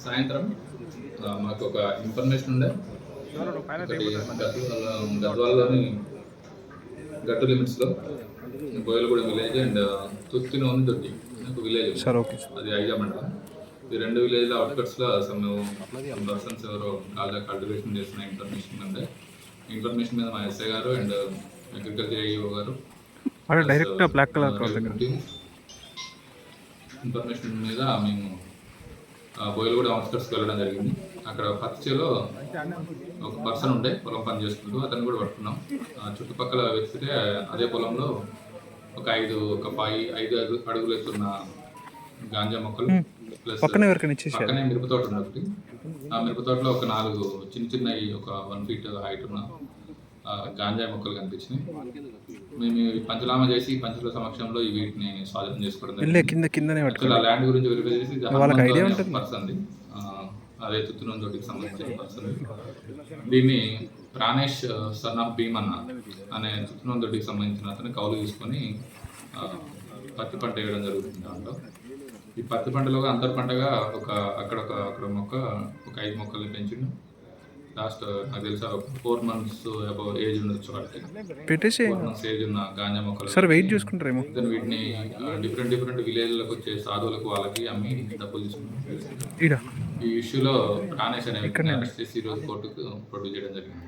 సాయంత్రం మాకు ఒక ఇన్ఫర్మేషన్ ఉండే ఒకటి గద్వాలలోని గట్టు లిమిట్స్లో బోయలగూడెం విలేజ్ అండ్ తుత్తినోని దొడ్డి ఒక విలేజ్ సార్ ఓకే అది ఐజా మండలం. ఈ రెండు విలేజ్ల అవుట్కట్స్లో అసలు పర్సన్స్ ఎవరో కల్టివేషన్ చేస్తున్న ఇన్ఫర్మేషన్ ఉండే. ఇన్ఫర్మేషన్ మీద మా ఎస్ఐ గారు అండ్ అగ్రికల్చర్ ఏఈఓ గారు డైరెక్ట్ బ్లాక్ కలర్ ఇన్ఫర్మేషన్ మీద మేము బోయలగూడెం అవుట్స్కట్స్కి వెళ్ళడం జరిగింది. అక్కడ పత్తిచేలో ఒక పర్సన్ ఉండే పొలం పని చేసుకుంటూ అతను కూడా పట్టుకున్నాం. చుట్టుపక్కల వెతికితే అదే పొలంలో ఒక ఐదు అడుగులు ఎత్తున్న గాంజా మొక్కలు ప్లస్ పక్కనే మిరప తోట ఉంది ఒకటి. ఆ మిరప తోటలో ఒక 4 చిన్న ఒక 1 feet హైట్ ఉన్న గాంజా మొక్కలు కనిపించినాయి. మేము పంచనామా చేసి పంచుల సమక్షంలో వీటిని స్వాధీనం చేసుకోవడం ల్యాండ్ గురించి వెరిఫై చేసి పర్సన్ అదే తుత్తునూని తోటికి సంబంధించిన పర్సన్. దీన్ని ప్రాణేష్ సన్ ఆఫ్ భీమన్న అనే తుత్తునూని తోటికి సంబంధించిన అతను కౌలు తీసుకొని పత్తి పంట వేయడం జరుగుతుంది. దాంట్లో ఈ పత్తి పంటలో అంతర్ పంటగా అక్కడ మొక్క ఒక 5 మొక్కల్ని పెంచిండు. లాస్ట్ నాకు తెలుసా 4 months అబౌవ్ ఏజ్ ఉండొచ్చు వాటికి. 4 months ఏజ్ ఉన్న గాంజా మొక్కలు సార్ వెయిట్ చూసుకుంటారేమో. వీటిని డిఫరెంట్ విలేజ్లకు వచ్చే సాధువులకు వాళ్ళకి అమ్మి డబ్బులు తీసుకుంటారు. ఈ ఇష్యూలో ప్రాణేష్ అనే వ్యక్తిని అరెస్ట్ చేసి ఈరోజు కోర్టుకు ప్రొడ్యూస్ చేయడం జరిగింది.